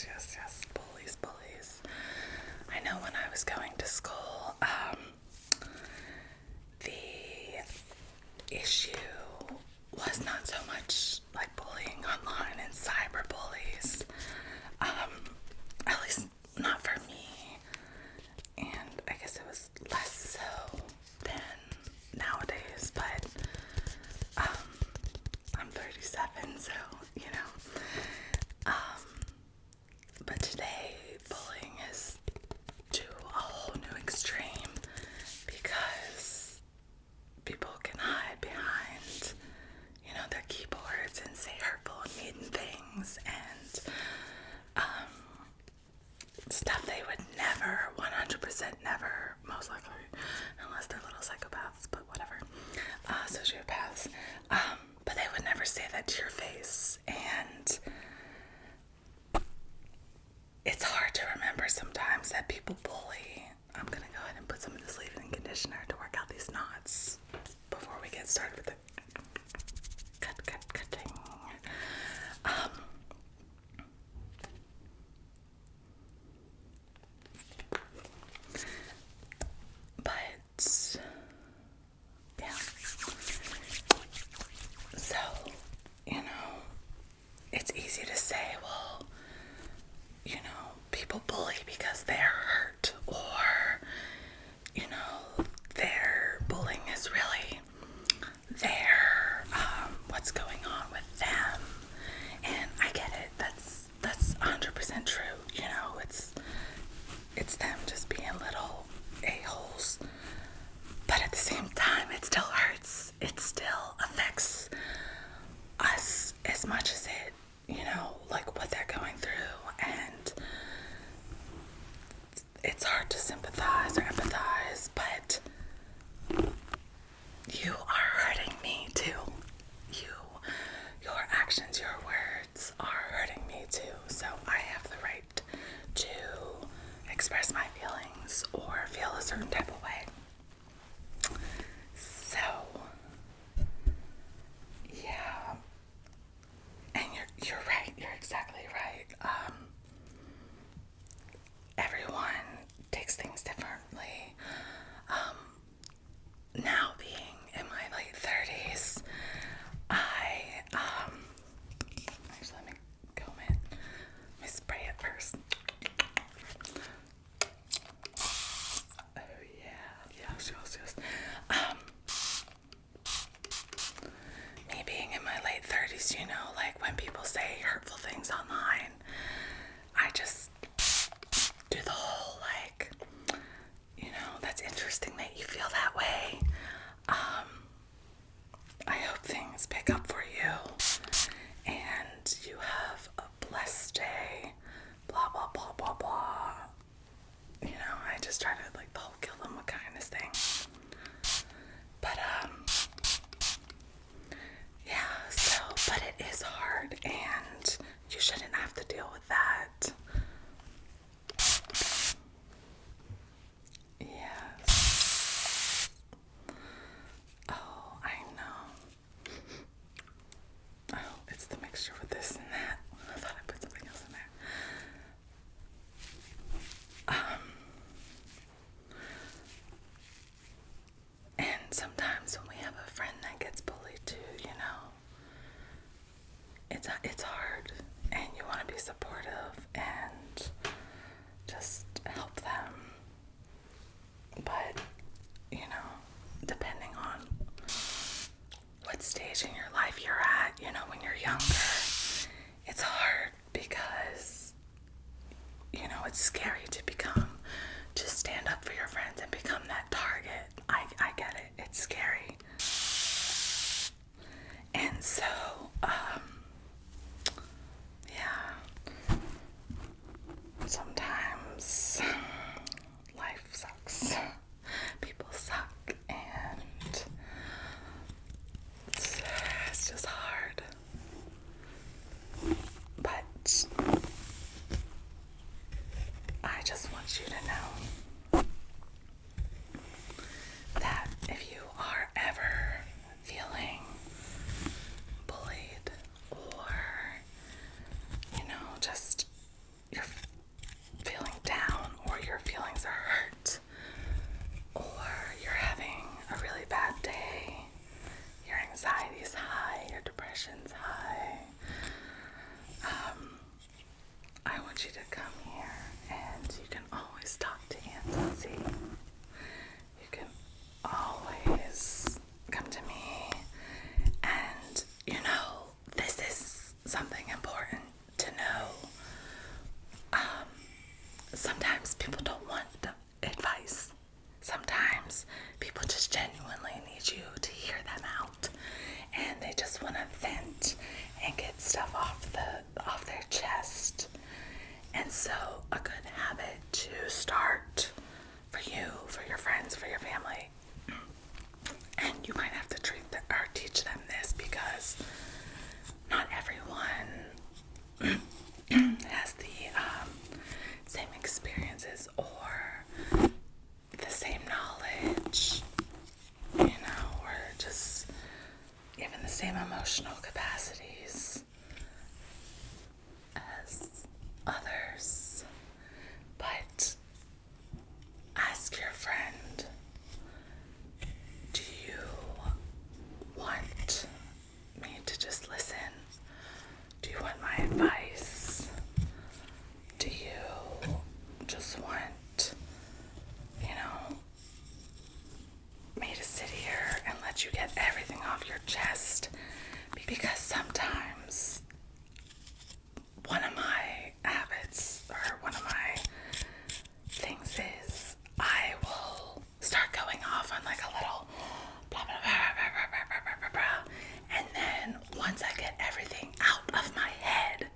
Yes. Bullies. I know when I was going to school, the issue was not so much like bullying online and cyber bullies. At least not for me. And I guess it was less so than nowadays, but I'm 37, so you know. But today bullying is to a whole new extreme because people can hide behind, their keyboards and say hurtful and mean things and stuff they would never, 100% never, most likely, unless they're little psychopaths, but whatever, sociopaths, but they would never say that to your face, and it's hard to remember sometimes that people bully. I'm gonna go ahead and put some of this leave-in conditioner to work out these knots before we get started with the cutting. But yeah. So, it's easy to say, well, people bully because they're hurt, or, their bullying is really their, what's going on with them. And I get it. That's 100% true. It's them just being little a-holes. But at the same time, it still hurts. It still affects us as much as it, like what they're going through. And it's hard to sympathize or empathize, but you are hurting me too. Your actions, your words are hurting me too. So I have the right to express my feelings or feel a certain type of way. So, yeah. And you're right. You're exactly right. Everyone takes things differently. Now being in my late 30s, actually let me comb it. Let me spray it first. Oh yeah, yes. Me being in my late 30s, like when people say hurtful things online, I just do the whole like, that's interesting that you feel that way. I hope things pick up for you and you have a blessed day, blah, blah, blah, blah, blah. I just try to like the whole kill them with kindness thing. But, yeah, but it is hard and you shouldn't have to deal with that. Yes. Oh, I know. Oh, it's the mixture with this and that. I thought I put something else in there. And sometimes when we have a friend that gets bullied too, it's hard, and you want to be supportive and just help them. But, depending on what stage in your life you're at, when you're younger, it's hard because, it's scary to stand up for your friends and become that target. I get it. It's scary. And so, yeah, sometimes life sucks. People suck, and it's just hard. But I just want depression's high, I want you to come here, and you can always talk to Aunt Susie. You can always come to me, and this is something important to know. Sometimes people don't want advice. Sometimes people just genuinely need you to hear them out, and they just want to vent and get stuff off their chest. And so a good habit to start for you, for your friends, for your family, and you might have to teach them this, because not everyone has the same experiences or the same knowledge, or just even the same emotional capacities as others. But ask your friend, do you want me to just listen? Do you want my advice? Do you just want, me to sit here and let you get everything off your chest? Because sometimes one of my habits, or one of my things, is I will start going off on like a little blah, blah, blah, blah, blah, blah, blah, blah, blah. And then once I get everything out of my head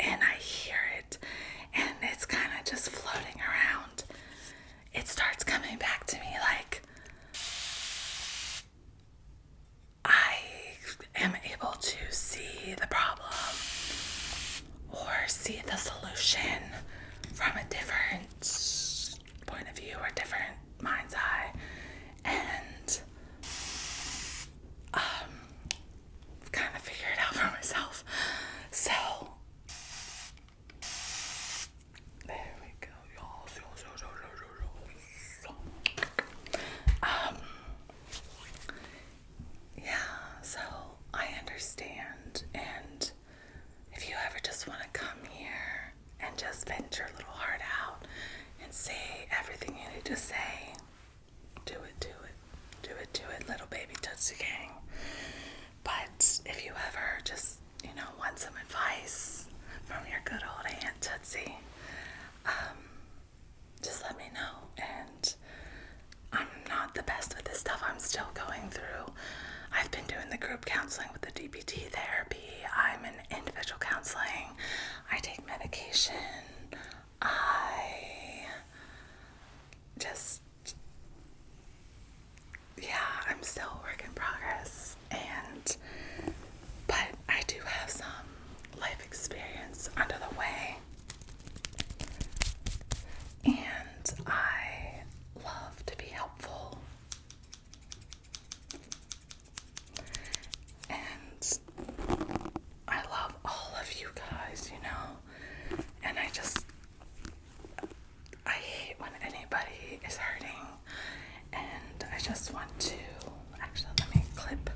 and I hear it and it's kind of just floating around, it starts coming back to me like I am able to see the problem or see the solution from a different point of view or different mind's eye, and kind of figure it out for myself. So there we go, y'all. Yeah, so I understand, and if you ever just want to come here and just vent your little heart out and say everything you need to say, do it, little baby Tootsie Gang. But if you ever just, want some advice from your good old Aunt Tootsie, just let me know. And I'm not the best with this stuff. I'm still going through. I've been doing the group counseling with the DBT therapy. I'm in individual counseling. I take medication. I'm still a work in progress. But I do have some life experience under the way. And I love to be helpful. And I love all of you guys, and I hate when anybody is hurting, and I just want to, actually, let me clip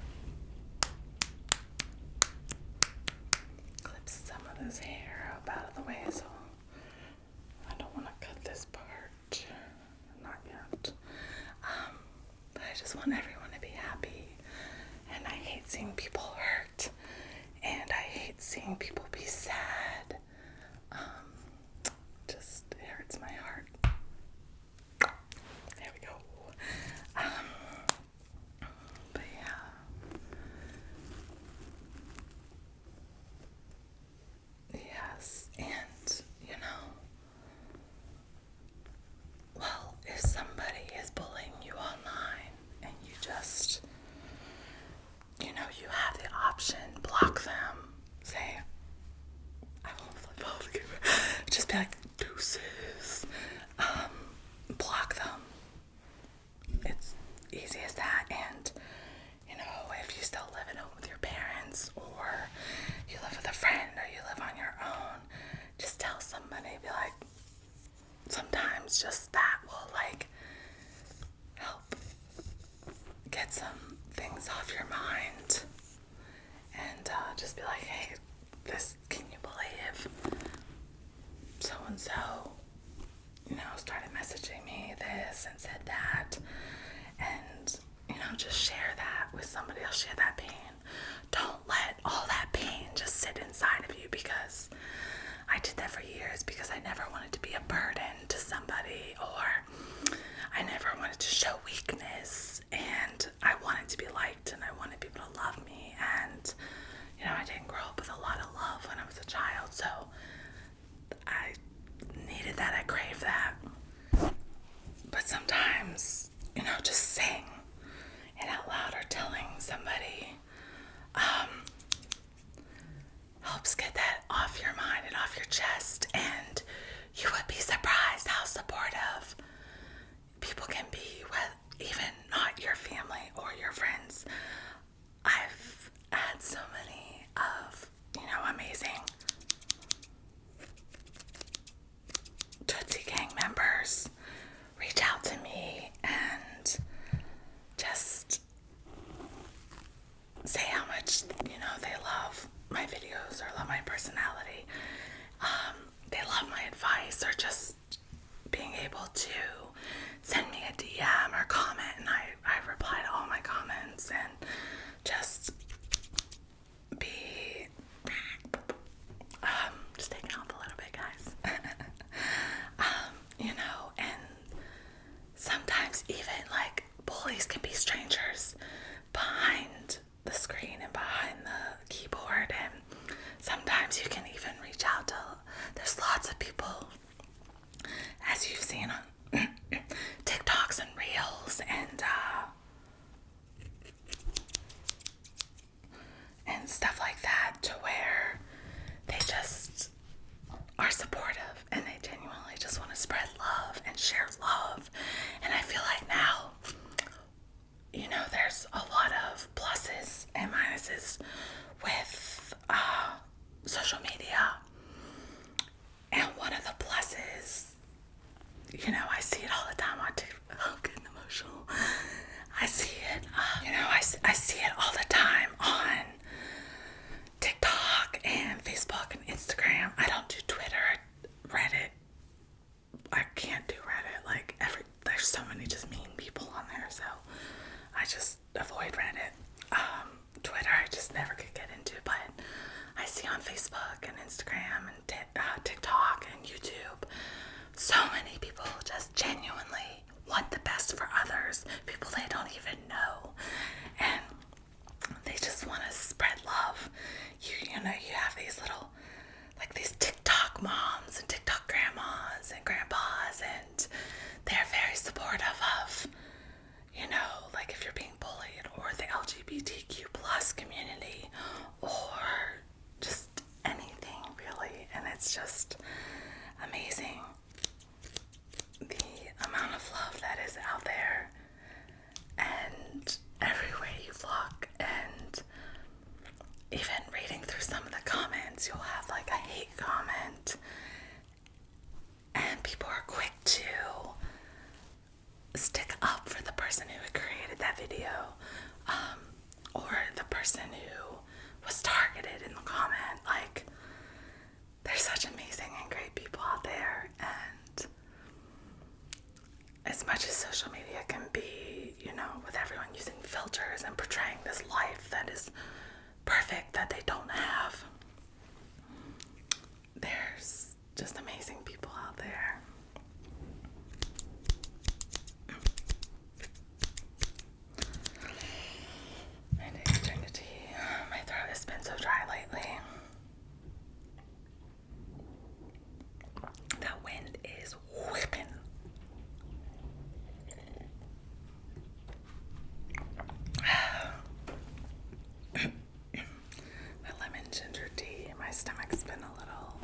some of this hair up out of the way, so I don't want to cut this part, not yet. But I just want everyone to be happy, and I hate seeing people hurt, and I hate seeing people be sad. It hurts my heart. There we go. But yeah. Yes, and well, if somebody is bullying you online and you just, you have the option, block them, say, I won't flip off the camera, just be like, deuces, block them. It's easy as that. And if you still live at home with your parents, or you live with a friend, or you live on your own, just tell somebody, be like, sometimes just that will help get some things off your mind. and just be like, hey, can you believe so and so, started messaging me this and said that, and just share that with somebody else. Share that pain. Don't let all that pain just sit inside of you, because I did that for years, because I never wanted to be a burden to somebody, or I never wanted to show weakness, and I wanted to be liked, and I wanted people to love me, and I didn't grow up with a lot of love when I was a child, so I needed that, I craved that. But sometimes, just saying it out loud or telling somebody helps get that off your mind and off your chest, and you would be surprised how supportive people can be with even not your family or your friends. I've had so many of, amazing Tootsie Gang members reach out to me and just say how much, they love my videos or love my personality. They love my advice, or just being able to send me a DM or comment, and I reply to all my comments, and just be just taking off a little bit, guys. And sometimes even like bullies can be strangers behind the screen and behind the keyboard, and sometimes you can even reach out to, there's lots of people, as you've seen on TikToks and Reels and stuff like that, to where they just are supportive and they genuinely just want to spread love and share love. And I feel like now, there's a lot of pluses and minuses with social media. And one of the pluses, I see it all the time on TikTok. I'm getting emotional. I see it, I see it all the time on TikTok and Facebook and Instagram. I don't do Twitter, Reddit. I can't do Reddit. There's so many just mean people on there, so I just avoid Reddit. Twitter, I just never could get into, but I see on Facebook and Instagram and TikTok and YouTube so many people just genuinely want the best for others, people they don't even know, and they just want to spread love. You have these little, these TikTok moms and TikTok grandmas and grandpas, and they're very supportive of, if you're being bullied, or the LGBTQ plus community, or just anything really. And it's just amazing the amount of love that is out there, and everywhere you look. And even reading through some of the comments, you'll have a hate comment, and people are quick to stick up for the person who had created that video, or the person who was targeted in the comment. There's such amazing and great people out there, and as much as social media can be, with everyone using filters and portraying this life that is perfect that they don't have, there's just amazing people out there. I need to drink the tea. My throat has been so dry lately. That wind is whipping. My lemon ginger tea. My stomach's been a little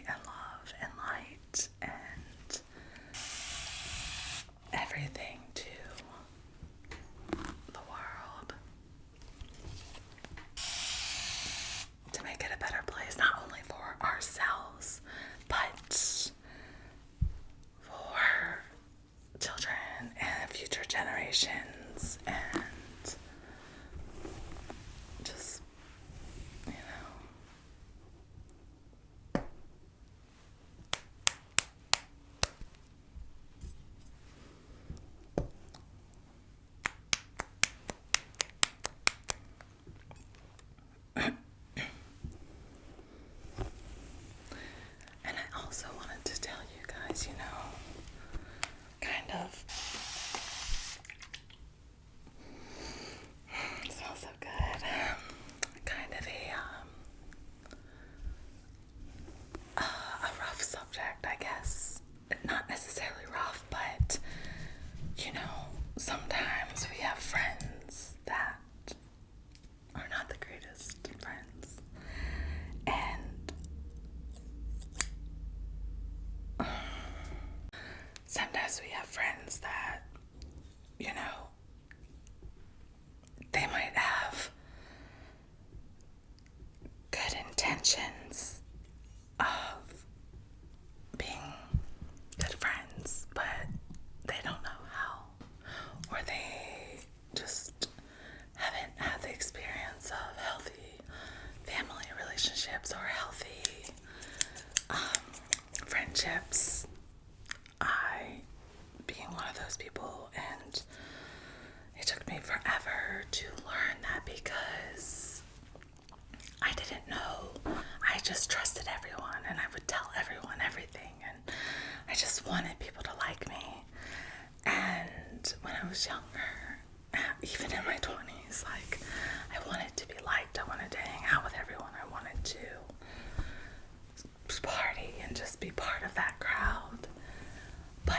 and love and light and everything to the world, to make it a better place, not only for ourselves, but for children and future generations, and just, you know. And I also wanted to tell you guys, kind of, it smells so good, kind of a rough subject, I guess. Not necessarily rough, but, sometimes we have friends that are not the greatest friends. And sometimes we have friends that, they might have good intentions of being good friends, but they don't know how, or they just haven't had the experience of healthy family relationships or healthy friendships. I being one of those people, and it took me forever to learn that because I didn't know. I just trusted everyone, and I would tell everyone everything, and I just wanted people to like me. And when I was younger, even in my 20s, I wanted to be liked. I wanted to hang out with everyone. I wanted to party and just be part of that crowd. But,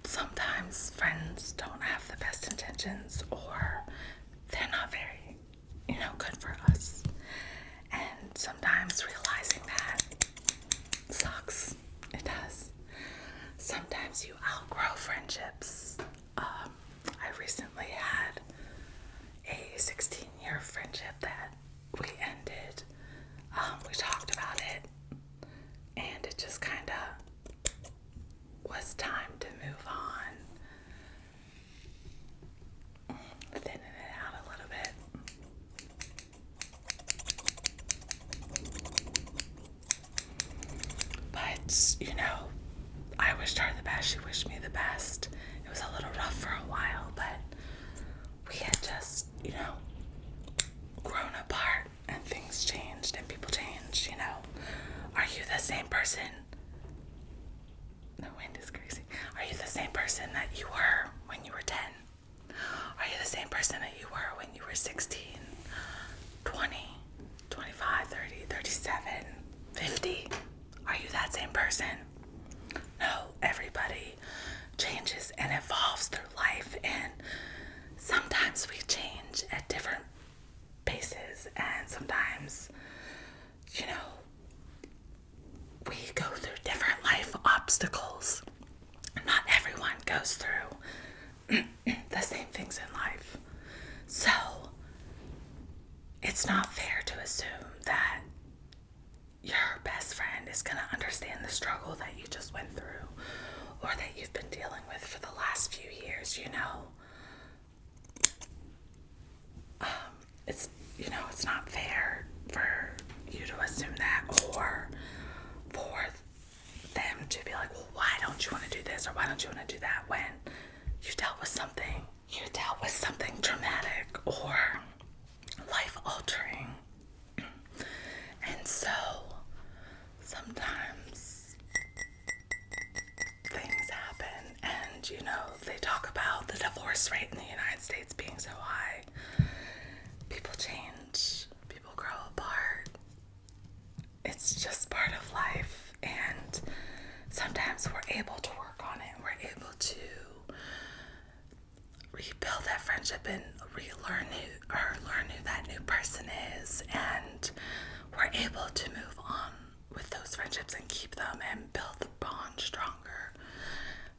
sometimes friends don't have the best intentions, or they're not very, good for us. And sometimes realizing that sucks. It does. Sometimes you outgrow friendships. I recently had a 16-year friendship that we ended. We talked about it, and it just kind of was time to move on. Thinning it out a little bit. But, I wished her the best. She wished me the best. It was a little rough for a while, but we had just, grown apart, and things changed and people changed, Are you the same person? The wind is crazy. Are you the same person that you were when you were 10? Are you the same person that you were when you were 16, 20, 25, 30, 37, 50? Are you that same person? No, everybody changes and evolves through life, and sometimes we change at different paces, and sometimes, we go through different life obstacles. Not everyone goes through the same things in life. So, it's not fair to assume that your best friend is going to understand the struggle that you just went through, or that you've been dealing with for the last few years, It's not fair for you to assume that, or for them to be like, well, why don't you want to do this, or why don't you want to do that, when you dealt with something traumatic or life-altering. And so sometimes things happen, and they talk about the divorce rate in the United States being so high. People change, people grow apart. It's just part of life, and sometimes we're able to work on it. We're able to rebuild that friendship and learn who that new person is, and we're able to move on friendships and keep them and build the bond stronger.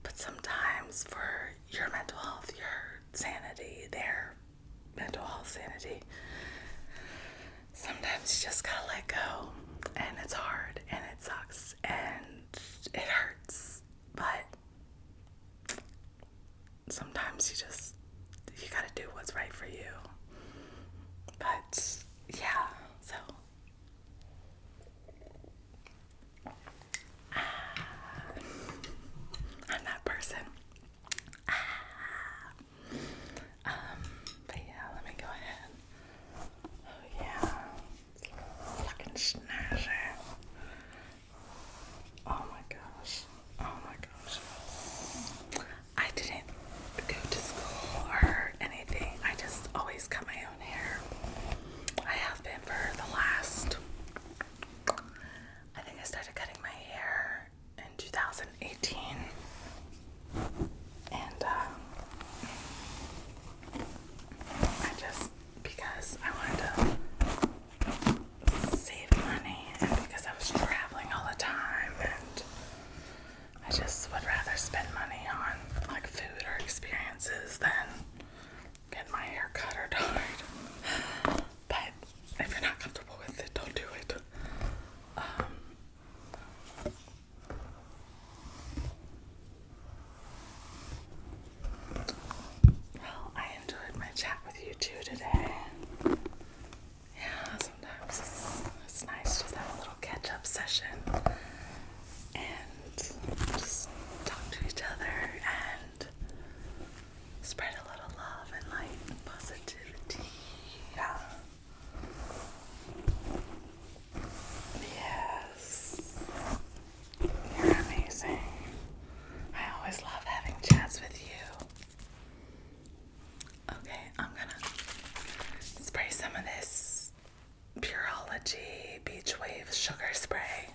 But sometimes for your mental health, your sanity, their mental health sanity, sometimes you just gotta let go. And it's hard and it sucks and it hurts. But sometimes you gotta do what's right for you. But yeah, so I'm that person. But yeah, let me go ahead. Oh yeah, fucking snazzy. Oh my gosh. Oh my gosh. I didn't go to school or anything. I just always cut my own hair. I have been for the last, I think I started cutting my hair in 2018. And I just, because I wanted to save money and because I was traveling all the time, and I just would rather spend money on like food or experiences than get my hair cut or dyed. But if you're not comfortable with it, don't do it. Well, I enjoyed my chat with you too today. Yeah, sometimes it's nice just have a little catch-up session and just talk to each other and spread a little love and light and positivity. Yeah. Yes. You're amazing. I always love having chats with you. Okay, I'm gonna spray some of this Pureology Beach Wave Sugar Spray